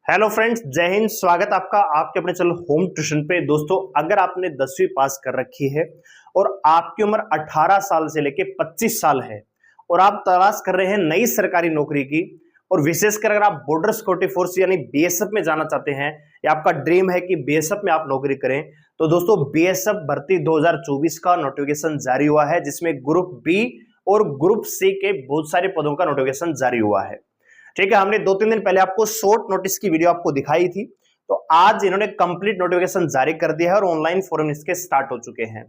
Hello friends, जय हिंद। स्वागत आपका आपके अपने चैनल होम ट्यूशन पे। दोस्तों, अगर आपने 10वीं पास कर रखी है और आपकी उम्र 18 साल से लेके 25 साल है और आप तलाश कर रहे हैं नई सरकारी नौकरी की, और विशेषकर अगर आप बॉर्डर सिक्योरिटी फोर्स यानी बीएसएफ में जाना चाहते हैं या आपका ड्रीम है कि बीएसएफ में आप नौकरी करें, तो दोस्तों बीएसएफ भर्ती 2024 का नोटिफिकेशन जारी हुआ है, जिसमें ग्रुप बी और ग्रुप सी के बहुत सारे पदों का नोटिफिकेशन जारी हुआ है। ठीक है, हमने 2-3 दिन पहले आपको शॉर्ट नोटिस की वीडियो आपको दिखाई थी, तो आज इन्होंने कंप्लीट नोटिफिकेशन जारी कर दिया है और ऑनलाइन फॉर्म इसके स्टार्ट हो चुके हैं।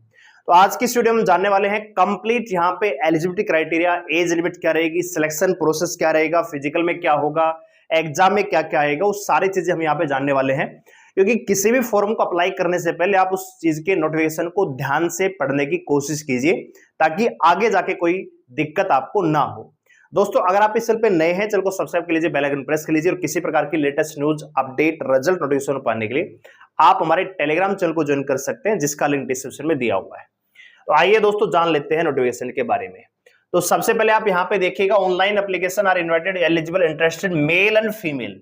तो आज की इस वीडियो में जानने वाले हैं कंप्लीट यहाँ पे एलिजिबिलिटी क्राइटेरिया, एज लिमिट क्या रहेगी, सिलेक्शन प्रोसेस क्या रहेगा, फिजिकल में क्या होगा, एग्जाम में क्या क्या आएगा, वो सारी चीजें हम यहाँ पे जानने वाले हैं। क्योंकि किसी भी फॉर्म को अप्लाई करने से पहले आप उस चीज के नोटिफिकेशन को ध्यान से पढ़ने की कोशिश कीजिए, ताकि आगे जाके कोई दिक्कत आपको ना हो। दोस्तों, अगर आप इस चैनल पे नए हैं, चैनल को सब्सक्राइब कर लीजिए, बेल आइकन प्रेस कर लीजिए, और किसी प्रकार की latest news, update, result notification पाने के लिए आप हमारे टेलीग्राम चैनल को ज्वाइन कर सकते हैं, जिसका लिंक डिस्क्रिप्शन में दिया हुआ है। तो आइए दोस्तों, जान लेते हैं नोटिफिकेशन के बारे में। तो सबसे पहले आप यहाँ पे देखिएगा, online application are invited eligible interested male and female,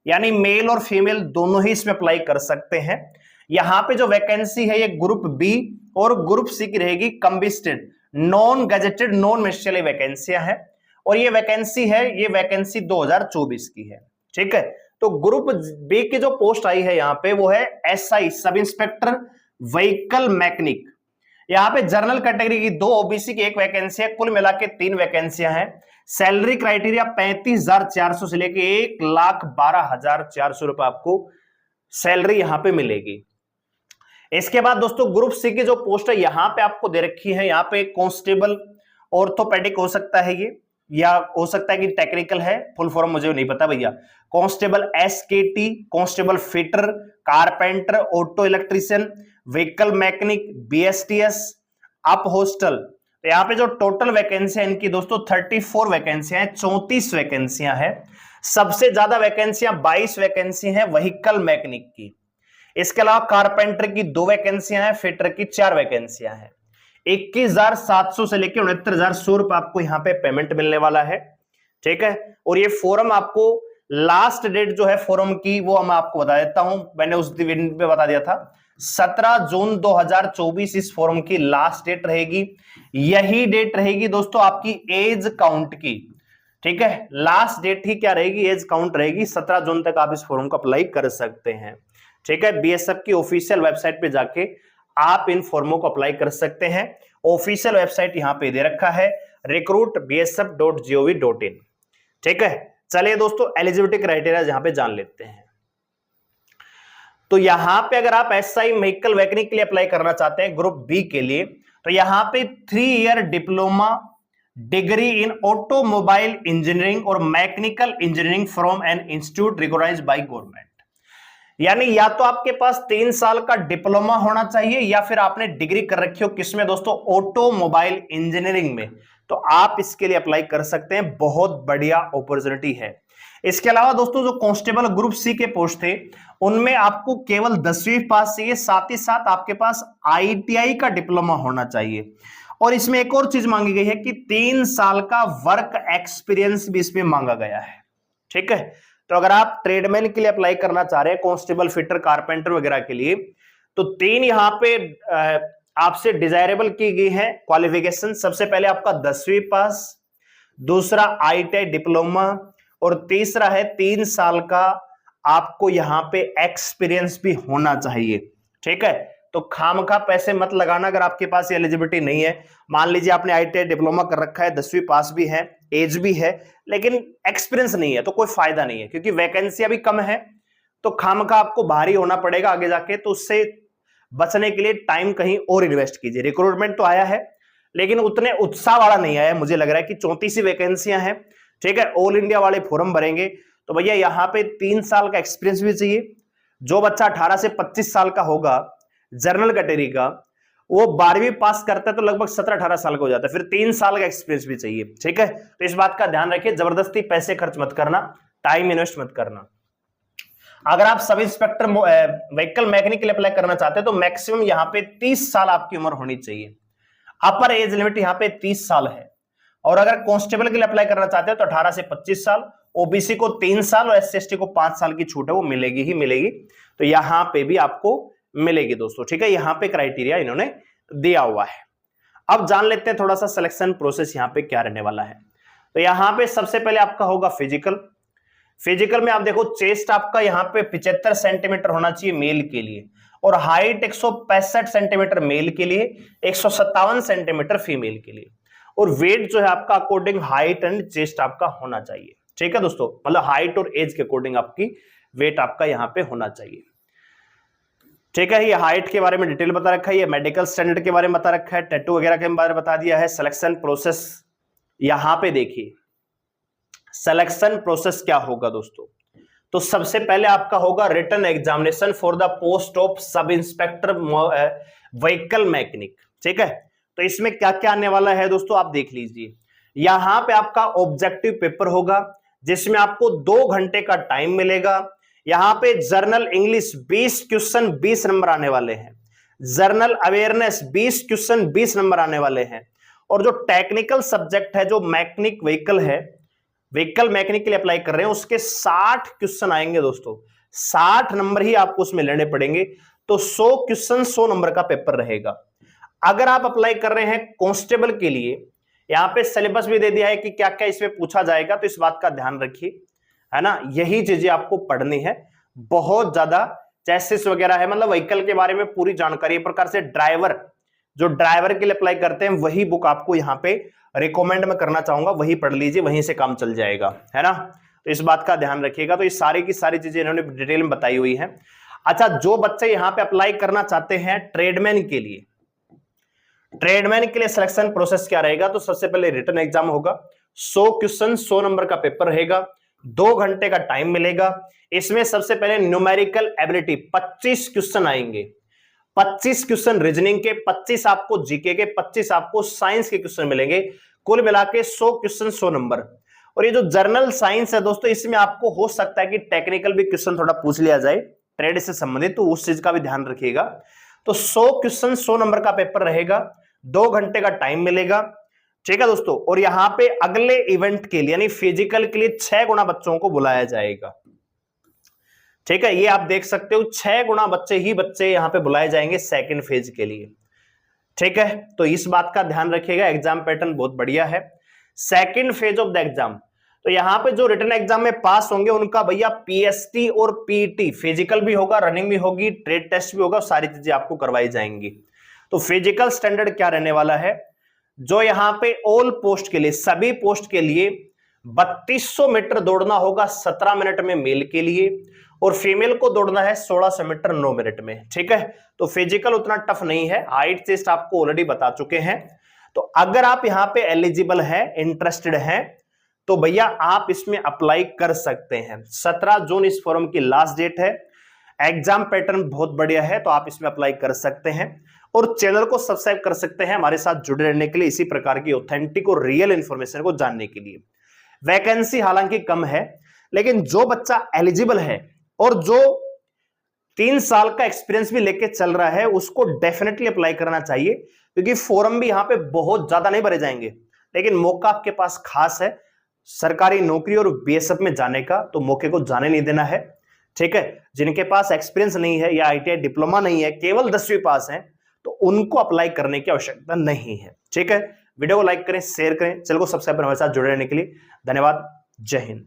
यानी मेल और फीमेल दोनों ही इसमें अप्लाई कर सकते हैं। यहाँ पे जो वैकेंसी है ये ग्रुप बी और ग्रुप सी की रहेगी, कम्बिस्टेड नॉन गजेटेड नॉन मिनिस्ट्रियल वैकेंसियां हैं, और ये वैकेंसी है, ये वैकेंसी 2024 की है। ठीक है, तो ग्रुप बी की जो पोस्ट आई है यहाँ पे वो है एसआई, सब इंस्पेक्टर व्हीकल मैकेनिक। यहाँ पे जनरल कैटेगरी की 2, ओबीसी की 1 वैकेंसी है, कुल मिला के 3 वैकेंसियां हैं। सैलरी क्राइटेरिया 35,400 से लेके 1,12,400 रुपए आपको सैलरी यहां पे मिलेगी। इसके बाद दोस्तों ग्रुप सी की जो पोस्ट है यहां पे आपको दे रखी है, यहाँ पे कांस्टेबल ऑर्थोपेडिक हो सकता है ये, या हो सकता है कि टेक्निकल है, फुल फॉर्म मुझे नहीं पता भैया। Constable SKT, constable fitter, carpenter, auto electrician, vehicle mechanic, BSTS, up hostel. तो यहाँ पे जो टोटल वैकेंसी है इनकी दोस्तों 34 वैकेंसियां हैं, 34 वैकेंसियां हैं। सबसे ज्यादा वैकेंसियां 22 वैकेंसी हैं व्हीकल मैकेनिक की। इसके अलावा कारपेंटर की 2 वैकेंसियां हैं, फिटर की 4 वैकेंसियां हैं। 21,700 से लेकर 69,100 रुपए आपको यहाँ पे पेमेंट मिलने वाला है। ठीक है, और ये फॉर्म आपको लास्ट डेट जो है फॉर्म की वो मैं आपको बता देता हूं, मैंने उस दिन पे बता दिया था 17 जून 2024 इस फॉर्म की लास्ट डेट रहेगी। यही डेट रहेगी दोस्तों आपकी एज काउंट की। ठीक है, लास्ट डेट ही क्या रहेगी, एज काउंट रहेगी। 17 जून तक आप इस फॉर्म को अप्लाई कर सकते हैं। ठीक है, बीएसएफ की ऑफिशियल वेबसाइट पे जाके आप इन फॉर्मों को अप्लाई कर सकते हैं। ऑफिशियल वेबसाइट यहां पे दे रखा है recruitbsf.gov.in। ठीक है, चलिए दोस्तों एलिजिबिलिटी क्राइटेरिया यहां पे जान लेते हैं। तो यहां पे अगर आप एसआई व्हीकल मैकेनिक के लिए अप्लाई करना चाहते हैं ग्रुप बी के लिए, तो यहां पे 3 year diploma degree in automobile engineering और mechanical engineering from an institute recognized by government, यानी या तो आपके पास 3 साल का डिप्लोमा होना चाहिए या फिर आपने डिग्री कर रखी हो किसमें दोस्तों, ऑटोमोबाइल इंजीनियरिंग में, तो आप इसके लिए अप्लाई कर सकते हैं। बहुत बढ़िया अपॉर्चुनिटी है। इसके अलावा दोस्तों जो कांस्टेबल ग्रुप सी के पोस्ट थे उनमें आपको केवल 10वीं पास चाहिए, साथ ही साथ आपके पास आईटीआई का डिप्लोमा होना चाहिए। और इसमें एक और चीज मांगी गई है कि 3 साल का वर्क एक्सपीरियंस भी इसमें मांगा गया है। ठीक है, तो अगर आप ट्रेडमैन के लिए अप्लाई करना चाह रहे हैं, कांस्टेबल, फिटर, कारपेंटर वगैरह के लिए, तो 3 यहां पे आपसे डिजायरेबल की गई है क्वालिफिकेशन। सबसे पहले आपका 10वीं पास, दूसरा आईटीआई डिप्लोमा, और तीसरा है 3 साल का आपको यहां पे एक्सपीरियंस भी होना चाहिए। ठीक है, तो खामखा पैसे मत लगाना अगर आपके पास एलिजिबिलिटी नहीं है। मान लीजिए आपने आईटीआई डिप्लोमा कर रखा है, 10वीं पास भी है, एज भी है, लेकिन एक्सपीरियंस नहीं है, तो कोई फायदा नहीं है, क्योंकि वैकेंसी अभी कम है, तो खामखा आपको भारी होना पड़ेगा आगे जाके। तो उससे बचने के लिए टाइम कहीं और इन्वेस्ट कीजिए। रिक्रूटमेंट तो आया है, लेकिन उतने उत्साह वाला नहीं आया। मुझे लग रहा है कि 34 ही वैकेंसियां हैं। ठीक है, ऑल इंडिया वाले फॉर्म भरेंगे, तो भैया यहाँ पे 3 साल का एक्सपीरियंस भी चाहिए। जो बच्चा 18 से 25 साल का होगा जनरल कैटेगरी का, वो 12वीं पास करता है तो लगभग 17-18 साल का हो जाता है, फिर 3 साल का एक्सपीरियंस भी चाहिए। ठीक है, तो इस बात का ध्यान रखिए, जबरदस्ती पैसे खर्च मत करना, टाइम इन्वेस्ट मत करना। अगर आप सब इंस्पेक्टर व्हीकल मैकेनिक के लिए अप्लाई करना चाहते हैं तो मैक्सिमम यहाँ पे 30 साल आपकी उम्र होनी चाहिए। अपर एज लिमिट यहाँ पे 30 साल है। और अगर कांस्टेबल के लिए अप्लाई करना चाहते हैं तो 18 से 25 साल, ओबीसी को 3 साल और एससी एसटी को 5 साल की छूट है, वो मिलेगी ही मिलेगी। तो यहां पे भी आपको मिलेगी दोस्तों, ठीक है। यहां पे क्राइटेरिया इन्होंने दिया हुआ है। अब जान लेते हैं थोड़ा सा सिलेक्शन प्रोसेस यहां पे क्या रहने वाला है। तो यहां पे सबसे पहले आपका होगा फिजिकल। फिजिकल में आप देखो चेस्ट आपका यहां पे 75 सेंटीमीटर होना चाहिए मेल के लिए, और हाइट 165 सेंटीमीटर मेल के लिए, 157 सेंटीमीटर फीमेल के लिए, और वेट जो है आपका अकॉर्डिंग हाइट एंड चेस्ट आपका होना चाहिए, ठीक है दोस्तों। मतलब हाइट और एज के अकॉर्डिंग आपकी वेट आपका यहां पे होना चाहिए, ठीक है। ये हाइट के बारे में डिटेल बता रखा है, ये मेडिकल स्टैंडर्ड के बारे में बता रखा है, टैटू वगैरह के बारे में बता दिया है। सिलेक्शन प्रोसेस यहां पे देखिए, सिलेक्शन प्रोसेस क्या होगा दोस्तों। तो सबसे पहले आपका होगा written examination for the post of sub inspector vehicle mechanic, ठीक है। तो इसमें क्या क्या आने वाला है दोस्तों, आप देख लीजिए। यहां पे आपका ऑब्जेक्टिव पेपर होगा जिसमें आपको 2 घंटे का टाइम मिलेगा। यहां पे जर्नल इंग्लिश 20 क्वेश्चन 20 नंबर आने वाले हैं, जर्नल अवेयरनेस 20 क्वेश्चन 20 नंबर आने वाले हैं, और जो टेक्निकल सब्जेक्ट है, जो मैकेनिक व्हीकल है, व्हीकल मैकेनिक के लिए अप्लाई कर रहे हैं, उसके 60 क्वेश्चन आएंगे दोस्तों। 60 नंबर ही आपको उसमें लेने पड़ेंगे, तो 100 क्वेश्चन 100 नंबर का पेपर रहेगा। अगर आप अप्लाई कर रहे हैं कांस्टेबल के लिए, यहां पे सिलेबस भी दे दिया है कि क्या क्या इसमें पूछा जाएगा, तो इस बात का ध्यान रखिए, है ना। यही चीजें आपको पढ़नी है, बहुत ज्यादा चेसिस वगैरह है, मतलब व्हीकल के बारे में पूरी जानकारी। एक प्रकार से ड्राइवर, जो ड्राइवर के लिए अप्लाई करते हैं, वही बुक आपको यहां पे रिकमेंड मैं करना चाहूंगा, वही पढ़ लीजिए, वहीं से काम चल जाएगा, है ना। तो इस बात का ध्यान रखिएगा। तो ये सारी की सारी चीजें इन्होंने डिटेल में बताई हुई है। अच्छा, जो बच्चे यहां पे अप्लाई करना चाहते हैं ट्रेडमैन के लिए, ट्रेडमैन के लिए सिलेक्शन प्रोसेस क्या रहेगा, तो सबसे पहले रिटन एग्जाम होगा, 100 क्वेश्चन 100 नंबर का पेपर रहेगा, 2 घंटे का टाइम मिलेगा। इसमें सबसे पहले न्यूमेरिकल एबिलिटी 25 क्वेश्चन आएंगे, 25 क्वेश्चन रीजनिंग के, 25 आपको जीके के, 25 आपको साइंस के क्वेश्चन मिलेंगे, कुल मिला के 100 क्वेश्चन 100 नंबर। और ये जो जर्नल साइंस है दोस्तों, इसमें आपको हो सकता है कि टेक्निकल भी क्वेश्चन थोड़ा पूछ लिया जाए ट्रेड से संबंधित, तो उस चीज का भी ध्यान रखिएगा। तो 100 क्वेश्चन 100 नंबर का पेपर रहेगा, 2 घंटे का टाइम मिलेगा, ठीक है दोस्तों। और यहां पे अगले इवेंट के लिए यानी फिजिकल के लिए 6 गुना बच्चों को बुलाया जाएगा, ठीक है। ये आप देख सकते हो, 6 गुना बच्चे यहां पे बुलाए जाएंगे सेकंड फेज के लिए, ठीक है। तो इस बात का ध्यान रखिएगा, एग्जाम पैटर्न बहुत बढ़िया है। Second phase of the exam, तो यहां पे जो रिटन एग्जाम में पास होंगे उनका भैया पीएसटी और पीटी, फिजिकल भी होगा, रनिंग भी होगी, ट्रेड टेस्ट भी होगा, सारी चीजें आपको करवाई जाएंगी। तो फिजिकल स्टैंडर्ड क्या रहने वाला है, जो यहां पे ऑल पोस्ट के लिए, सभी पोस्ट के लिए 3200 मीटर दौड़ना होगा 17 मिनट में मेल के लिए, और फीमेल को दौड़ना है 1600 मीटर 9 मिनट में, ठीक है। तो फिजिकल उतना टफ नहीं है, हाइट चेस्ट आपको ऑलरेडी बता चुके हैं। तो अगर आप यहां पे एलिजिबल है, इंटरेस्टेड हैं, तो भैया आप इसमें अप्लाई कर सकते हैं। 17 जून इस फॉर्म की लास्ट डेट है। एग्जाम पैटर्न बहुत बढ़िया है, तो आप इसमें अप्लाई कर सकते हैं, और चैनल को सब्सक्राइब कर सकते हैं हमारे साथ जुड़े रहने के लिए, इसी प्रकार की ऑथेंटिक और रियल इंफॉर्मेशन को जानने के लिए। वैकेंसी हालांकि कम है, लेकिन जो बच्चा एलिजिबल है और जो 3 साल का एक्सपीरियंस भी लेके चल रहा है, उसको डेफिनेटली अप्लाई करना चाहिए, क्योंकि फॉर्म भी यहां पे बहुत ज्यादा नहीं भरे जाएंगे, लेकिन मौका आपके पास खास है सरकारी नौकरी और बीएसएफ में जाने का, तो मौके को जाने नहीं देना है, ठीक है। जिनके पास एक्सपीरियंस नहीं है या आईटीआई डिप्लोमा नहीं है, केवल 10वीं पास है, तो उनको अप्लाई करने की आवश्यकता नहीं है, ठीक है। वीडियो को लाइक करें, शेयर करें, चैनल को सब्सक्राइब कर हमारे साथ जुड़े रहने के लिए धन्यवाद। जय हिंद।